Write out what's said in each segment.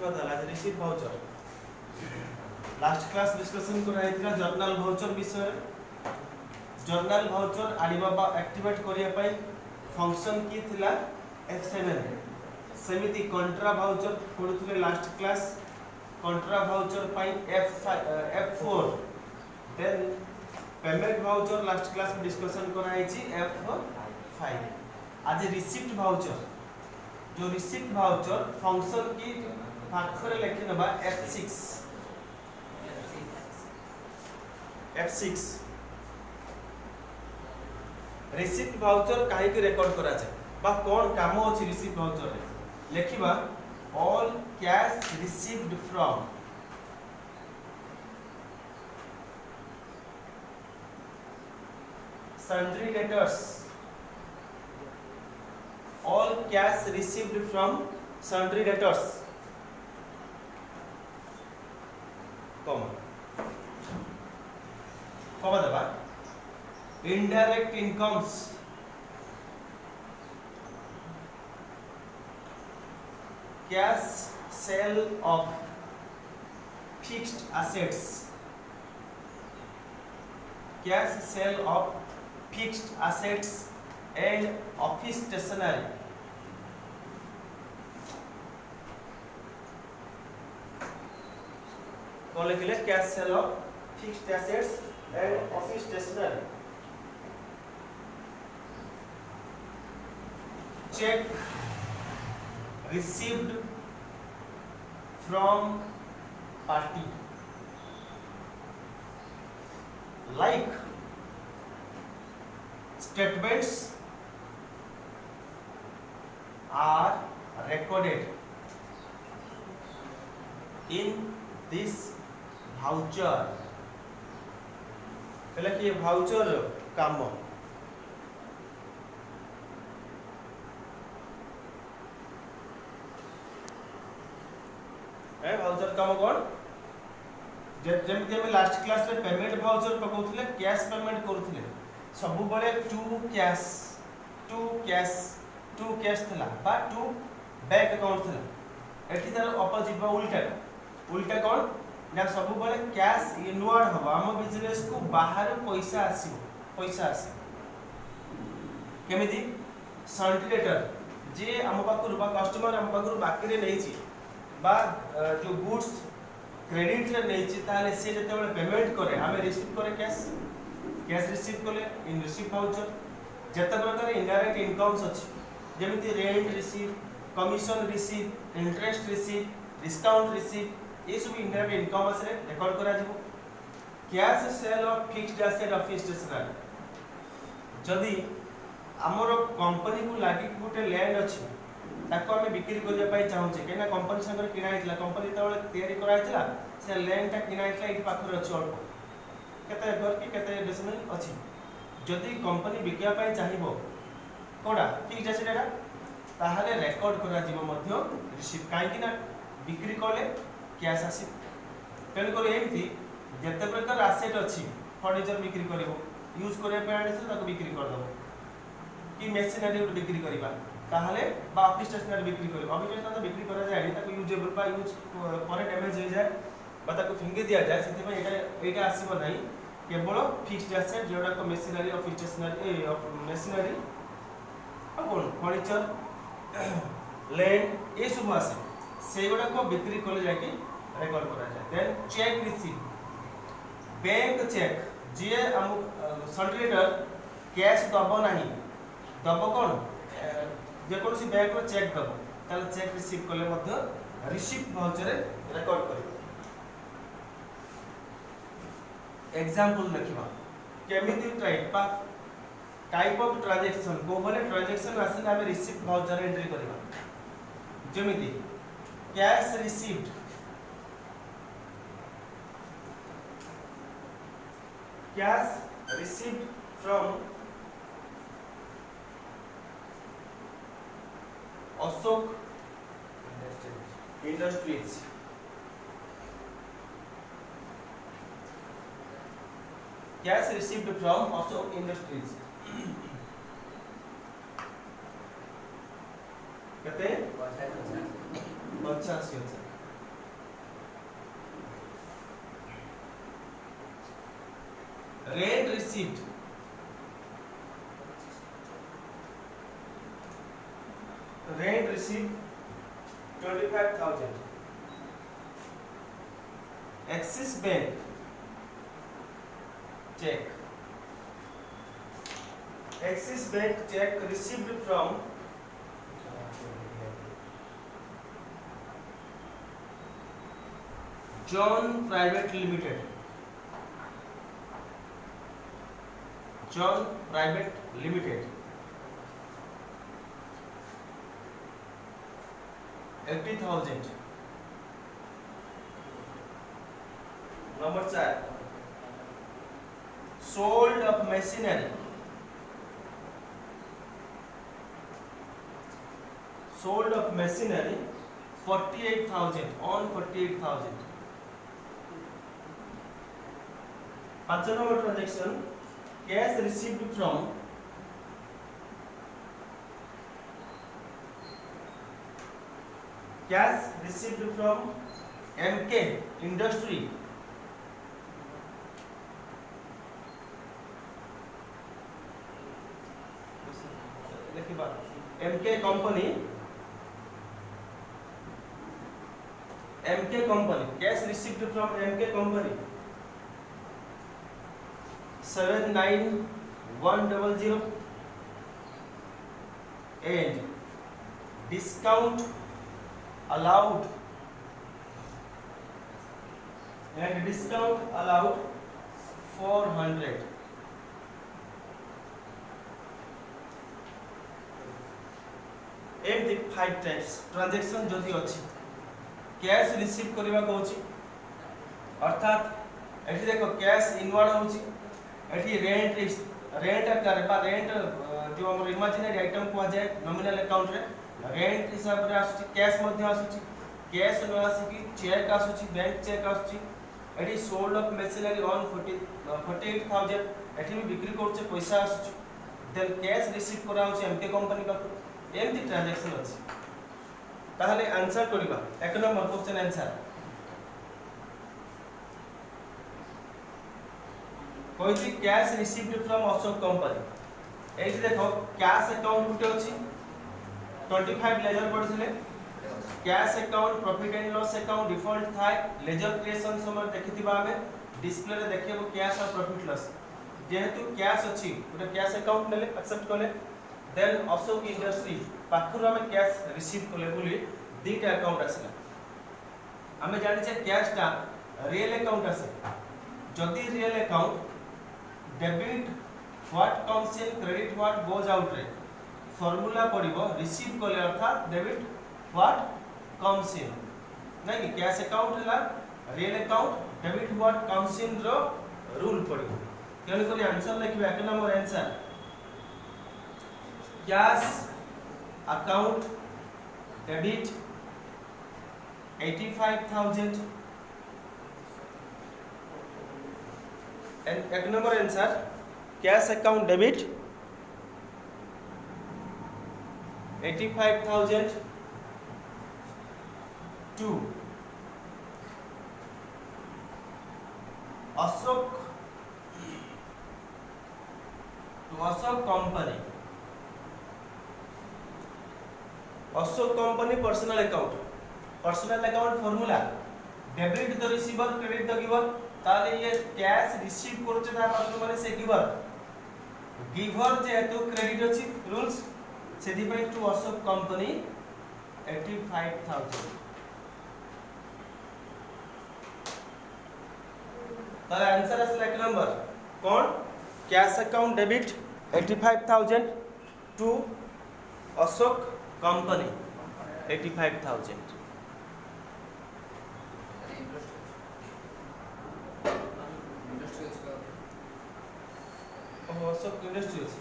देखिबा ताला receive voucher last class discussion करा हेतिला जर्नल वाउचर विषय जर्नल वाउचर आनिबा एक्टिवेट करिया पई फंक्शन की थिला F7 सेमिति कंट्रा वाउचर पढुथले लास्ट क्लास कंट्रा वाउचर पई F4 then payment voucher last class में डिस्कशन करा हेछि F5 आज रिसीप्ट वाउचर जो रिसीप्ट वाउचर फंक्शन की पाखरे लेखि नबा F6 रिसीप्ट वाउचर काहे के रिकॉर्ड करा जाय बा कोन काम अछि रिसीप्ट वाउचर रे लेखिबा all cash received from sundry debtors all cash received from sundry debtors comma deba indirect incomes cash sale of fixed assets cash sale of fixed assets and office stationery कौन लिखले cash sale of fixed assets and office stationery cheque received from party like statements are recorded in this voucher कहला कि ये voucher काम है voucher काम कोन जेमति हम last class रे पेमेंट वाउचर पकोथले कैश पेमेंट करूथले सबु बळे टू कैश थला बा टू बैंक अकाउंट थला एठी तार ऑपोजिट बा उल्टा कोन ना सबु बळे कैश इनवर्ड हवा हम बिजनेस को बाहर पैसा आसी केमिति सन्ड्री डेटर जे हम पाखरु बा कस्टमर हम पाखरु बाकी रे नैछि बा जो गुड्स क्रेडिट रे नैछि ताले से जते बळे पेमेंट करे हमें रिसीव करे कैश रिसीव कले इन रिसीव वाउचर जते प्रकार इनडायरेक्ट इनकम्स अछि जेमिति rent receive commission receive interest receive discount receive ये सब इनडायरेक्ट इनकम असरे रिकॉर्ड करा जिवो cash sale of fixed asset office stationery जदी हमर कंपनी को लागि गोटे लैंड अछि ताको हम बिक्री करिया पाई चाहू छे केना कंपनी संगे किना हितला कंपनी तळे तयारी करा हितला से लैंड ता किना हितला एठी पाखर अछि अल्प केते घर की केते डेसिमल अछि जदी कंपनी बिकिया पाई चाहिबो कोडा फिक्स्ड एसेट एटा ताहाले रिकॉर्ड करा जिवो मध्य रिसीव काई कि ना बिक्री करले कैश आसी तेन कर एमती जते प्रकार एसेट अछि फर्नीचर बिक्री करबो यूज करे पे आने से ताको बिक्री कर दबो कि मशीनरी बिक्री करबा ताहाले बा ऑफिस स्टेशनरी बिक्री करबो ऑफिस स्टेशनरी बिक्री करा जाय ताको यूजेबल बा यूज पर डैमेज हो जाय बा ताको फिंगे दिया जाय सेते में एटा आसीबो नाही केवल फिक्स्ड एसेट जोडा को मशीनरी ऑफिस स्टेशनरी मशीनरी अपन फर्नीचर लैंड ये सब आसे से गोडा को बिक्री करले जाके रिकॉर्ड करा जाय then cheque receive bank cheque जे हम सन्ड्री कैश दबो नाही दबो कोन जे कोनसी बैंक रो चेक दबो ताले चेक रिसीव करले मध्य रिसीप्ट वाउचर रिकॉर्ड करियो एग्जांपल लिखिबा केमिति टाइप ऑफ ट्रांजैक्शन को बोले ट्रांजैक्शन आसे हमें रिसीप्ट वाउचर एंट्री करबा जेमिति cash received from Ashok industries cash received from Ashok industries कहते 85,000 rent received, rent received 25,000. Axis Bank check, Axis Bank check received from John Private Limited, John Private Limited, 80,000. Number 4, sold of machinery, sold of machinery 48,000 on 48,000. 5 number transaction, cash received from MK Industry, MK company, cash received from MK company 79100, and discount allowed, 400. एमती 5 types transaction जदि अछि cash receive करबा कहूची, अर्थात एठी देखो cash inward होची, एठी rent आकार बा रेंट जो हमर इमेजिनरी आइटम को जाय नॉमिनल अकाउंट रे रेंट हिसाब रे आसुची, कैश मध्ये आसुची, कैश न आसी चेक आसुची, बैंक चेक आसुची, एठी सोल्ड ऑफ मशीनरी ऑन 48,000 एठी भी बिक्री करछे पैसा आसुची, देन कैश रिसीव करा होची एमके कंपनी का, एमती ट्रांजैक्शन अछि। ताहले आंसर करिबा एक नंबर क्वेश्चन आंसर कोइची cash received from Ashok company. एठी देखो कैश अकाउंट गुटे अछि 25 लेजर पड़थिले, cash account profit and loss account default थाय लेजर क्रिएशन समय देखिथिबा हमें डिस्प्ले रे देखिबो कैश और प्रॉफिट लॉस, जेहेतु कैश अछि गुटे कैश अकाउंट नेले एक्सेप्ट करले, देन अशोक इंडस्ट्री पाखरु हमें कैश रिसीव करले बोली दीटा अकाउंट आसला। हमें जानि छे कैश टा रियल अकाउंट आसे, जदि real account debit what comes in credit what goes out रे फार्मूला पड़िबो रिसीव करले अर्थात डेबिट व्हाट कम्स इन, नै कि कैश अकाउंट हला real account debit what comes in रो रूल पड़िबो। तेनु करी आंसर लिखबे एक number answer cash account debit 85,000 and एक number answer cash account debit 85,000 to Ashok company, Ashok company personal account formula debit the receiver credit the giver, ताले ये cash receive करछे ता पाखरु माने से गिवर जेहेतु क्रेडिट अछि रूल्स सेथि पय टू अशोक कंपनी 85,000। ताले आंसर असला एक नंबर कोन cash account debit 85,000 to Ashok company 85,000। Ashok industry अछि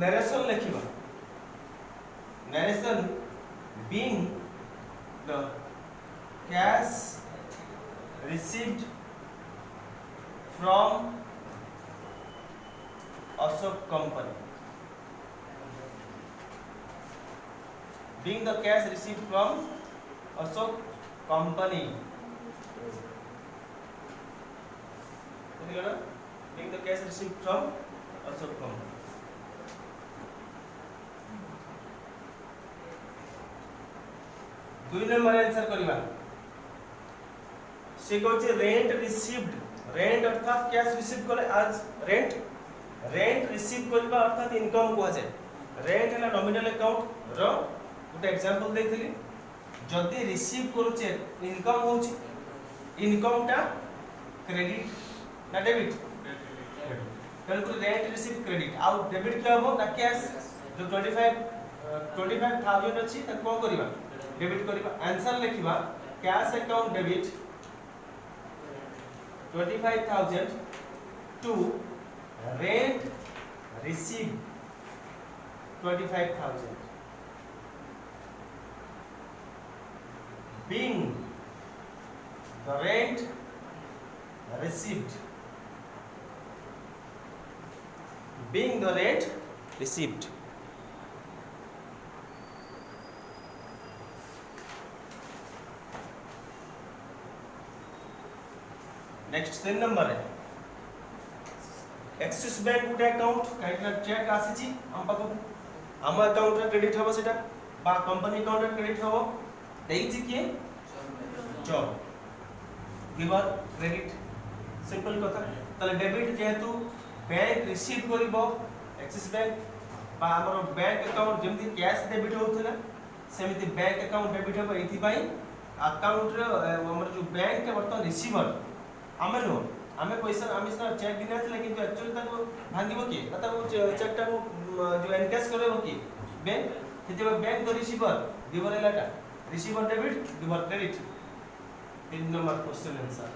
नरेशन लिखिबा, narration being the cash received from Ashok company, being the cash received from Ashok company being the cash received from Ashok company. दुई number answer करबा से कहूँ rent received rent अर्थात cash receive कले आज rent rent receive करबा अर्थात income को जाए रेंट है नॉमिनल अकाउंट रो गोटे एग्जांपल देथिली जदी रिसीव करूचे इनकम होची इनकम टा क्रेडिट ना डेबिट बिल्कुल रेंट रिसीव क्रेडिट आउ डेबिट क्या हो ना कैश जो 25000 अछि त को करबा डेबिट करबा आंसर लिखिबा cash account debit 25000 to rent receive 25000 being the rent received being the rent received next 3 number है एक्सिस बैंक गुटे अकाउंट काइना चेक आसी हम पाको हम अकाउंट रे क्रेडिट हबो सेटा बा कंपनी अकाउंट रे क्रेडिट हबो देइछि के जॉब गिवर क्रेडिट सिंपल कथा तले डेबिट जेहेतु बैंक रिसीव करिवो एक्सिस बैंक बा हमर बैंक अकाउंट जेमति कैश डेबिट होथला सेमिति बैंक अकाउंट डेबिट हबो एथि पई अकाउंट रे हमर जो बैंक के वर्तमान रिसीवर आमे नो आमे पैसा आमे सना चेक दिना थले किंतु एक्चुअली ताको भांगिबो की तता वो चेक टा जो एनकैश करबो की बैंक जेते बैंक तो रिसीवर गिवर एलाटा receiver debit giver credit 3 number question answer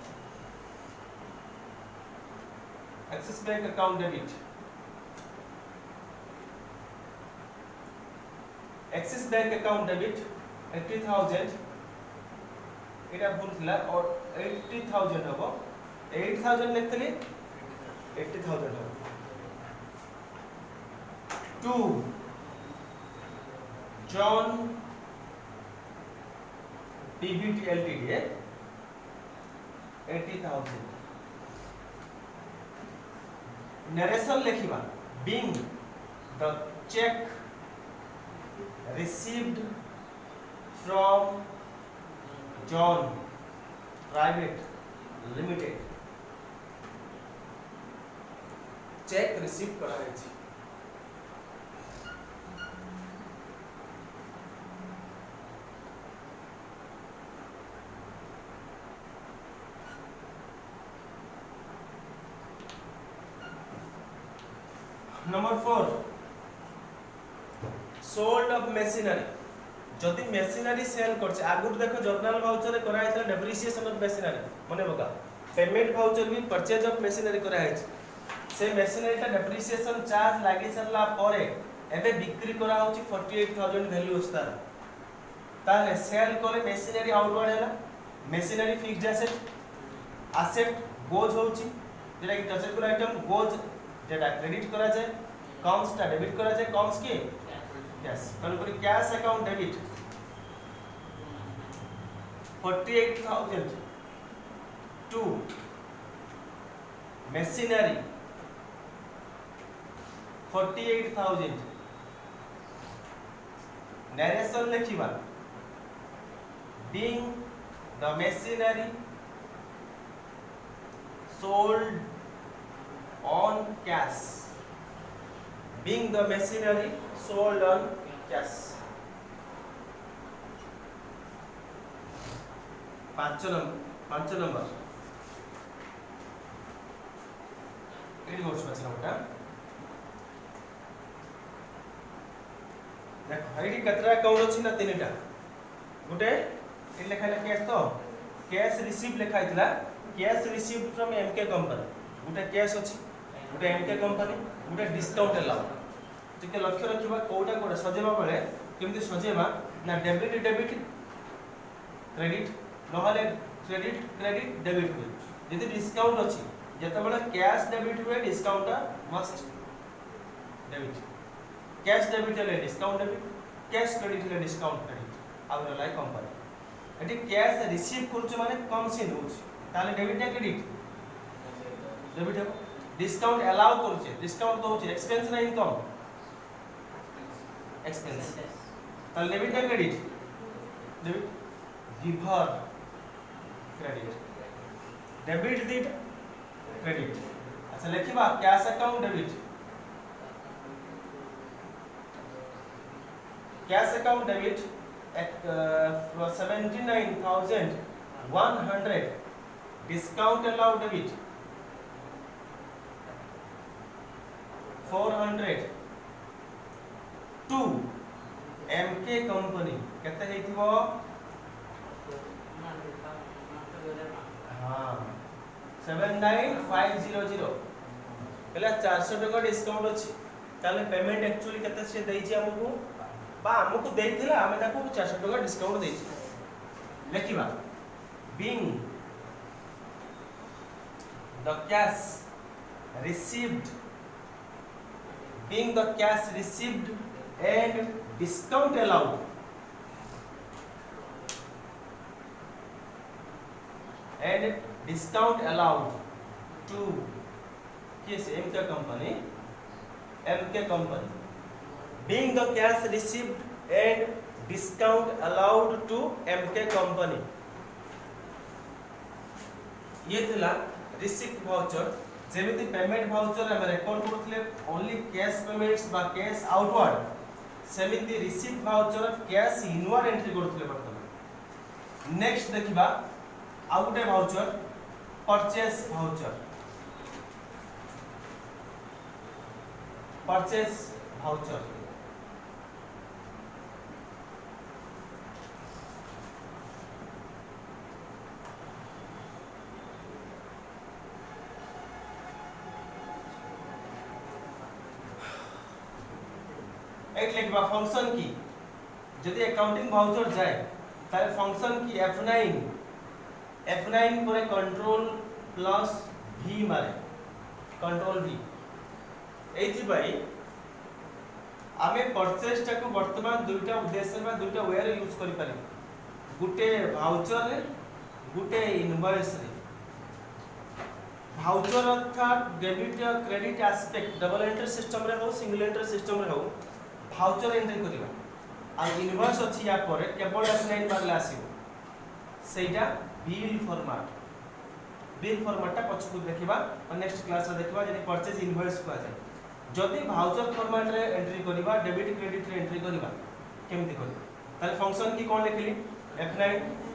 Axis bank account debit Axis bank account debit 80000 एटा भूल थिला और 80000 हबो 8000 लिखतली 80000 हो to John PVT LTD 80000 narration लिखिबा being the cheque received from John Private Limited cheque receive करा है नंबर 4 सोल्ड ऑफ मशीनरी जदि मशीनरी सेल करछ आगुर देखो जर्नल वाउचर रे करा हैतला डेप्रिसिएशन ऑफ मशीनरी मने बका पेमेंट वाउचर भी परचेज ऑफ मशीनरी करा है से मशीनरी ता डेप्रिसिएशन चार्ज लागि सरला परे एबे बिक्री करा होची 48000 वैल्यू स्टार ताले सेल कोले मशीनरी आउटवर्ड हैला machinery fixed asset asset goes होची जेला कि टचेबल आइटम गोज जेटा क्रेडिट करा जाय कम्स ता डेबिट करा जाय कम्स के यस कल cash account debit 48000 to machinery 48000 narration लिखिबा being the machinery sold on cash being the machinery sold on cash 5 number एडी वर्ड्स बचला बेटा देखो एडी कतरा अकाउंट अछि ना तीनटा गुटे इन लिखाइला कैश तो कैश रिसीव लिखाइतला cash receive from MK company गुटे कैश अछि गुटे एमके कंपनी गुटे डिस्काउंट अलाउ ठीक लक्ष्य रखिबा कोडा कोडा सजेबा बेले केमति सजेबा ना डेबिट क्रेडिट नहले क्रेडिट डेबिट हुए यदि डिस्काउंट अछि जते बेले कैश डेबिट हुए discount must debit cash debit ले डिस्काउंट डेबिट कैश क्रेडिट है डिस्काउंट क्रेडिट आउ रहा कंपनी एटी कैश रिसीव करछ माने कम से नउछ ताले डेबिट ना क्रेडिट डेबिट है डिस्काउंट अलाउ करछ डिस्काउंट दोछ एक्सपेंस ना इनकम एक्सपेंस ताले डेबिट ना credit debit giver credit debit दिट क्रेडिट अच्छा लिखिबा cash account debit cash account debit at 79,100 discount allowed debit 400 to MK company केते हेतिबो हां 79500 केला 400 टका डिस्काउंट अछि ताले पेमेंट एक्चुअली केते से दै छी हमकु बा हमकु देइथिला हमें ताको 400 टका discount देइछि लेखिबा being the cash received and discount allowed to yes MK company being the cash received and discount allowed to MK company ये थिला रिसीप्ट वाउचर जेमिति पेमेंट वाउचर हम रिकॉर्ड करथले ओनली कैश पेमेंट्स बा कैश आउटवर्ड सेमिति receipt voucher cash inward entry करथले बर्तमान next देखिबा आउटे वाउचर परचेस वाउचर एक लिखबा फंक्शन की यदि अकाउंटिंग वाउचर जाए ताले फंक्शन की F9 पर कंट्रोल प्लस V मारे कंट्रोल V एथि भाई आमे परचेस टाको वर्तमान दुईटा उद्देश्य में दुईटा वे रे यूज करि पारि गुटे वाउचर रे गुटे इनवॉइस रे वाउचर अर्थात डेबिट या credit aspect double entry system रे हो सिंगल एंट्री सिस्टम रे हो वाउचर एंट्री करिबा आ इनवॉइस अछि या पर केवल F9 मारले आसीबो सेटा बिल फॉर्मेट ता पछकु देखिबा और नेक्स्ट क्लास रे देखिबा जदि परचेज इनवॉइस को आ जाय जदि वाउचर फॉर्मेट रे एंट्री करिबा डेबिट क्रेडिट रे एंट्री करिबा केमति करिबा ताले फंक्शन की कोन लिखली F9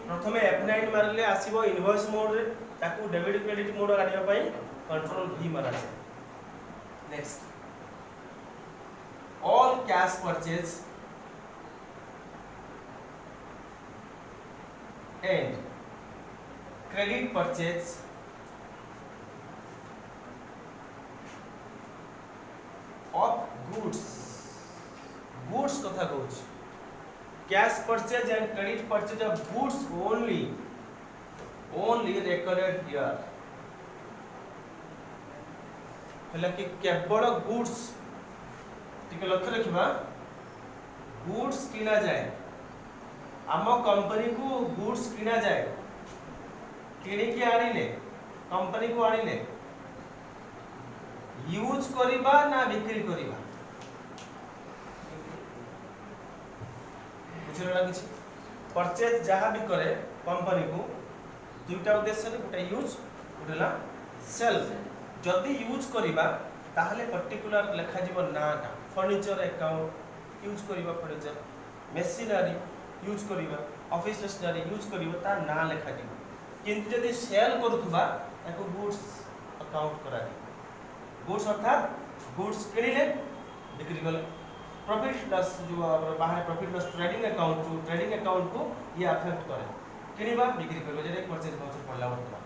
प्रथमे F9 मारले आसीबो इनवॉइस मोड रे ताकू डेबिट क्रेडिट मोड आनिबा पई कंट्रोल V मारा जाय next all cash purchase and credit purchase of goods कथा कहूँ cash purchase and credit purchase of goods only recorded here हला कि केवल goods ठीक लक्ष्य रखिबा गुड्स किना जाए आम कंपनी को गुड्स किना जाए किनी के आनिले कंपनी को आनिले यूज करिबा ना बिक्री करिबा बुझला किछि परचेज जहां भी करे कंपनी को दुईटा उद्देश्य रे गुटा यूज गुटला सेल जदी यूज करिबा ताहले पर्टिकुलर लेखा जीव नाटा फर्नीचर अकाउंट यूज करिबा फर्नीचर मशीनरी यूज करिबा ऑफिस स्टेशनरी यूज करिबा ता ना लेखा जीव किंतु यदि सेल करूथबा ताको गुड्स अकाउंट करा गुड्स अर्थात गुड्स किनिले बिक्री कले प्रॉफिट लॉस जो बाहर प्रॉफिट लॉस ट्रेडिंग अकाउंट को ये अफेक्ट करे किनिबा बिक्री करबा जे परचेज वाउचर पड़ला वर्तमान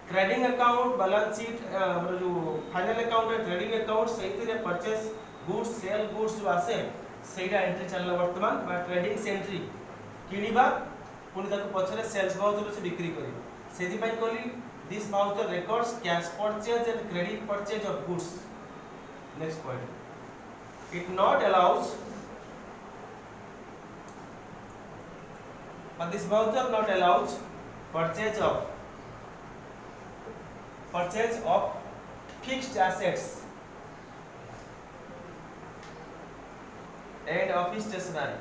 ट्रेडिंग अकाउंट बैलेंस शीट मतलब जो फाइनल अकाउंट है ट्रेडिंग अकाउंट सहित रे परचेज गुड्स सेल गुड्स जो आसे सेटा एंट्री चलला वर्तमान बा ट्रेडिंग से एंट्री किनिबा पुनी ताको पछरे सेल्स वाउचर से बिक्री करी सेति पई कहली this voucher records cash purchase and credit purchase of goods next point it not allows but this voucher not allows purchase of fixed assets and office stationery.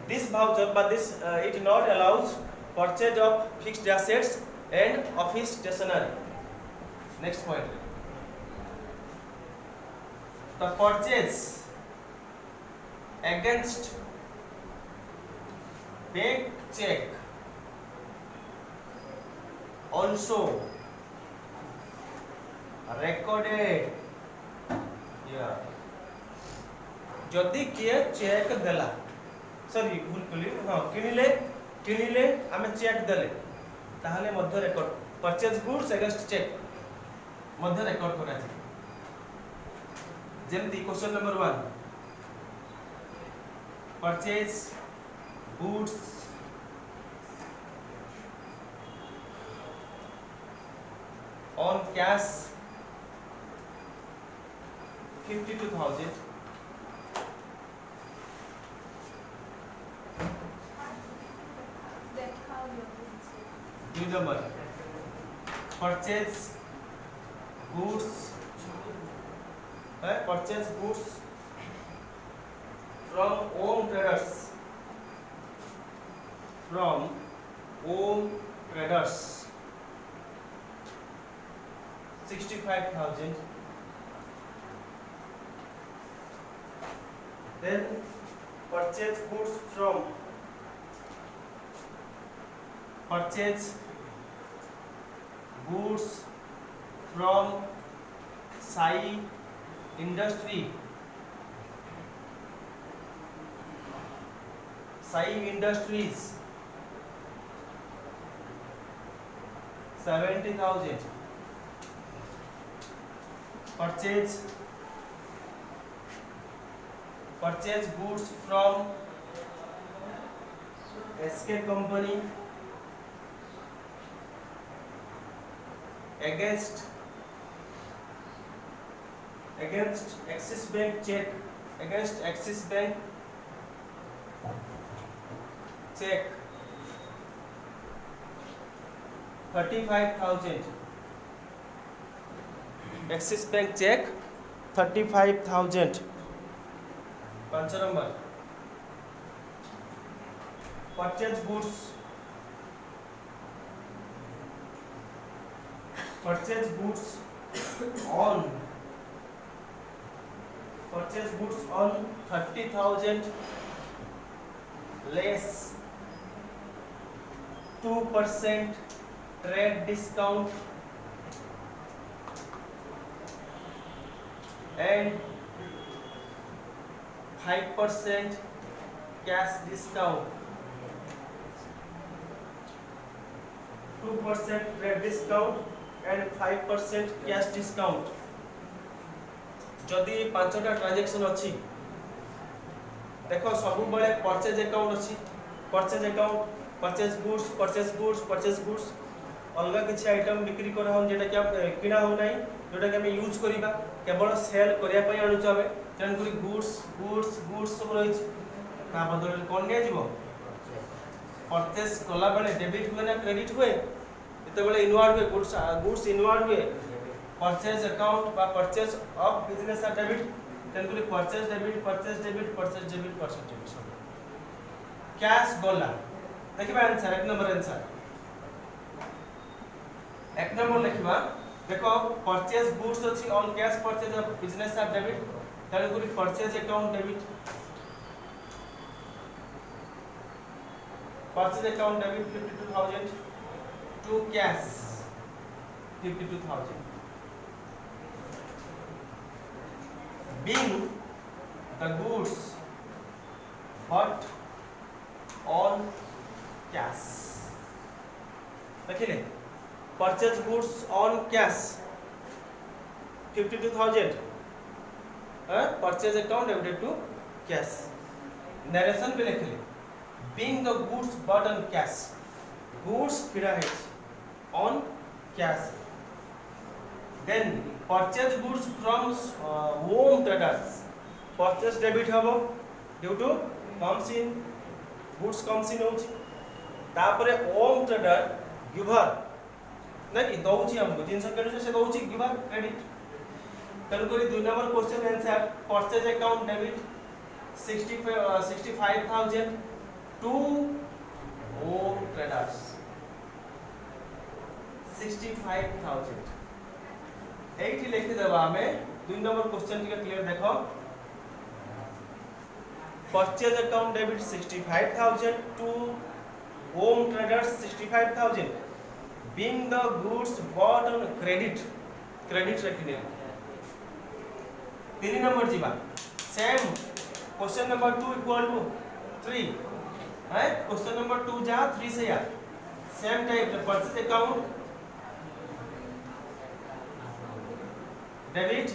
This voucher, but this it not allows purchase of fixed assets and office stationery. Next point. The purchase against bank check also recorded here. जदि किए check देला sorry भूल कली हां किनिले आमे cheque देले ताहले मध्य record purchase goods against cheque मध्य रेकॉर्ड करा छै जेमती question number 1 purchase goods on cash 52,000 2 number purchase goods from home traders 65,000. Then purchase goods from Sai Industries 70,000. Purchase goods from SK company against Axis Bank check 35,000. Axis Bank check 35,000. 5 number purchase goods on 30,000 less 2% trade discount and 5% cash discount. 2% trade discount and 5% cash discount. जदि 5टा transaction अछि देखो सब बेले purchase account अछि purchase goods अलग किछि item बिक्री कर हम जेटा कि किना हो नाही जोटा कि हम यूज करिबा केवल सेल करिया पई आनु चाबे तेन करी गुड्स सब रही ता बदल कोन ने जीवो परचेज कला बेले डेबिट हुए ना क्रेडिट हुए एते बेले इनवर्ड हुए गुड्स इनवर्ड हुए परचेज अकाउंट बा purchase of business are debit तेन करी परचेज डेबिट कैश गोला देखिबा आंसर एक नंबर आंसर एक नंबर लिखिबा देखो परचेज गुड्स अछि on cash purchase of business are debit तेन करी purchase account debit purchase account debit 52,000 to cash 52,000 being the goods bought on cash देखिले purchase goods on cash 52,000 purchase account debited to cash narration पे लिखिले being the goods bought on cash goods किड़ा है on cash then purchase goods from home traders purchase debit हबो due to comes in goods comes in होची तापरे ओम trader giver नहीं दउची हमको जिनस केनु से दउची giver credit तेणु करी 2 number question answer purchase account debit 65,000 to Om traders 65,000 एठी लिखि देबा हमें 2 नंबर क्वेश्चन के क्लियर देखो purchase account debit 65,000 to home traders 65,000 being the goods bought on credit रखने 3 नंबर जीवा same question number 2 equal to 3 है क्वेश्चन नंबर 2 जा 3 से या same type purchase account debit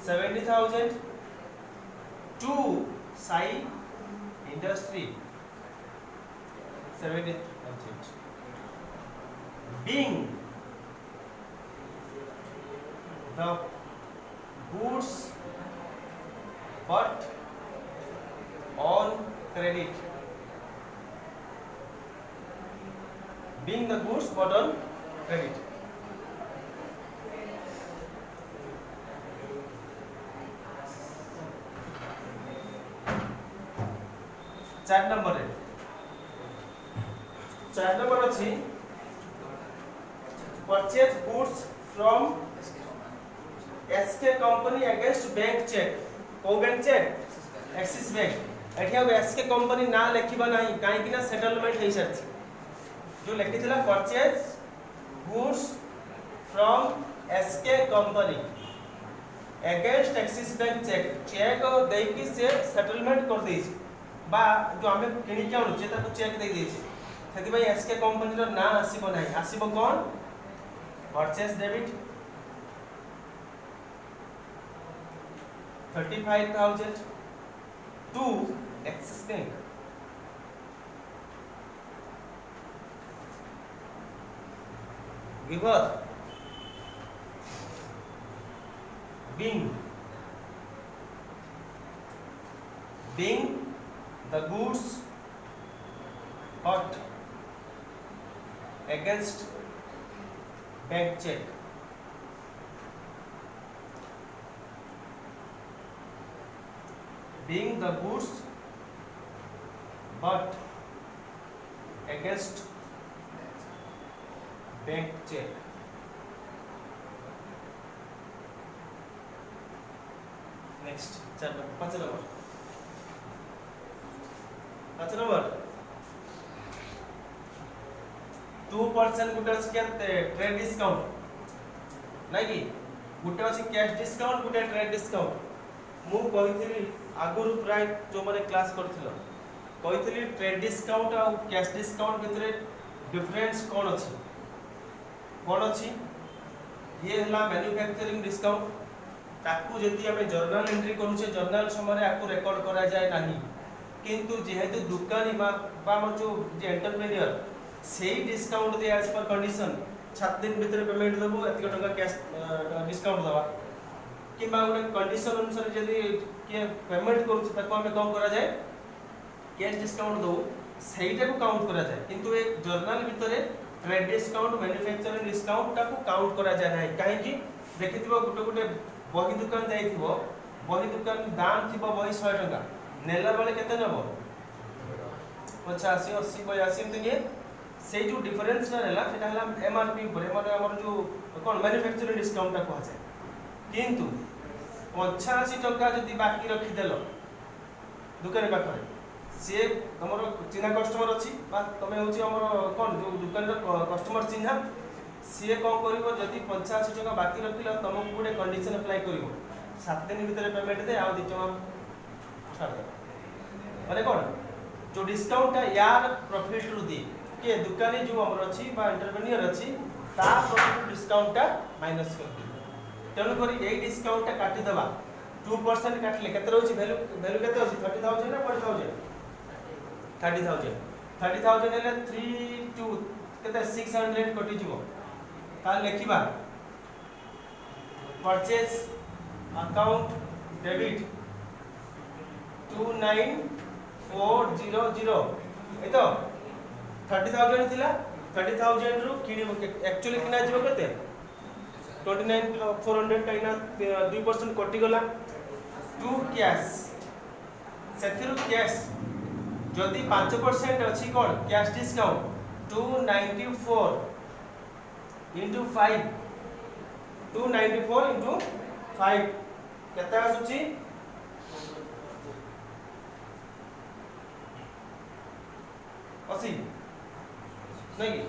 70,000 to Sai industry 70,000 being the goods but on credit being the goods but on credit 4 number है 4 number अछि purchase goods from SK company against bank cheque को bank cheque Axis bank एठी अब SK company ना लिखिबा नाही काहे कि ना सेटलमेंट हे सरछि जो लिखिथिला purchase goods from SK company against Axis bank cheque cheque दे कि से सेटलमेंट कर देछि बा जो हमें किणी के आनु ताको चेक दे देछि सेति भाई एसके कंपनी रो ना आसीबो नाही आसीबो कोन purchase debit 35,000 to Axis bank giver being the goods bought against bank check being the goods bought against bank check next 5 number 2% गुटे अछि केते ट्रेड डिस्काउंट नै कि गुटे अछि कैश डिस्काउंट गुटे ट्रेड डिस्काउंट मु कहिथिली आगुरु प्राय जो माने क्लास करथिलो कहिथिली ट्रेड डिस्काउंट आ कैश डिस्काउंट भितरे डिफरेंस कोन अछि ये हला मैन्युफैक्चरिंग डिस्काउंट ताकू जदि हमें जर्नल एंट्री करूचे जर्नल समय आकू रिकॉर्ड करा जाय नाही किंतु जेहेतु दुकानी बा हमर जो एंटरप्रेन्योर सेही डिस्काउंट दे एज पर कंडीशन 7 दिन भीतर पेमेंट देबो एतिक टका कैश डिस्काउंट दवा किबा उन कंडीशन अनुसार जदि के पेमेंट करूचे ताको हमें कम करा जाय कैश डिस्काउंट दो सेहीटा को काउंट करा जाय किंतु एक जर्नल भीतर ट्रेड डिस्काउंट मैन्युफैक्चरिंग डिस्काउंट ताको काउंट करा जाय नाही काहे कि देखिथिबो गुटे गुटे बही दुकान जाइथिबो बही दुकान दाम थिबो बही 100 टका नेला बेले केते नबो 85 80 82 एमति निये से जो डिफरेंस रहला सेटा हला एमआरपी ऊपर माने हमर जो कोन मैन्युफैक्चरिंग डिस्काउंट ता कहै छै किंतु 85 टका जदि बाकी रखि देलो दुकान पाखरे से हमर चिन्हा कस्टमर अछि बा तमे होछि हमर कोन जो दुकान रो कस्टमर चिन्हा सीए कौन करिवो जदि 85 टका बाकी रखिलो तुमको गुडे कंडीशन अप्लाई करिवो 7 दिन भीतर पेमेंट दे आ 2 टका छाड़ दे माने कोन जो डिस्काउंट है यार प्रॉफिट रु दी के दुकानी जो हमर अछि बा एंटरप्रेन्योर अछि ता प्रॉफिट डिस्काउंट ता माइनस कर दी तेनु करी ए डिस्काउंट ता काटि दबा 2% काटले केते रहउछि वैल्यू केते अछि 30000 ना 40000 30000 हेले 3 2 केते 600 कटि जिवो ता लेखिबा परचेज अकाउंट डेबिट 29,400 ए तो 30,000 थिला 30,000 रु किनी एक्चुअली किना जीव केते 29,400 काइना 2% कटि गला टू कैश सेथिरु कैश जदि 5% अछि कोन कैश डिस्काउंट 294 into 5 294 into 5 केते आसुची 80 नहीं कि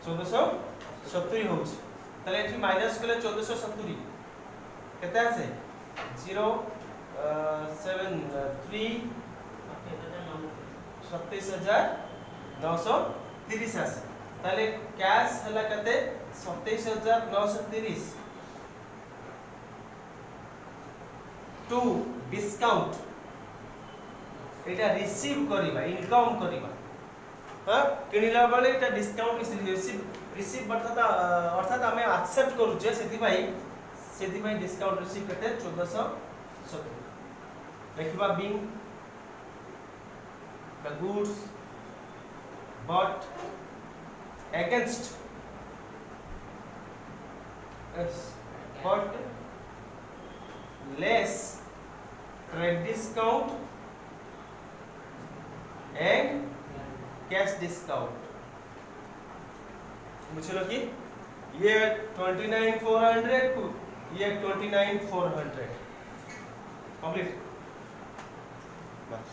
चौदह 70 होउछ तले एठी माइनस कले 1470 केते आसे 073 27,930 आसे तले कैश हला केते 27,930 टू डिस्काउंट एटा रिसीव करिबा इनकम करिबा हां किनिला बेले एटा डिस्काउंट रिसीव अर्थात हमें एक्सेप्ट करूचे सेति भाई डिस्काउंट रिसीव करते 1470 लिखबा being the goods but against but less trade discount and cash discount बुझलो कि ये 29,400 को ये 29,400 कंप्लीट बस।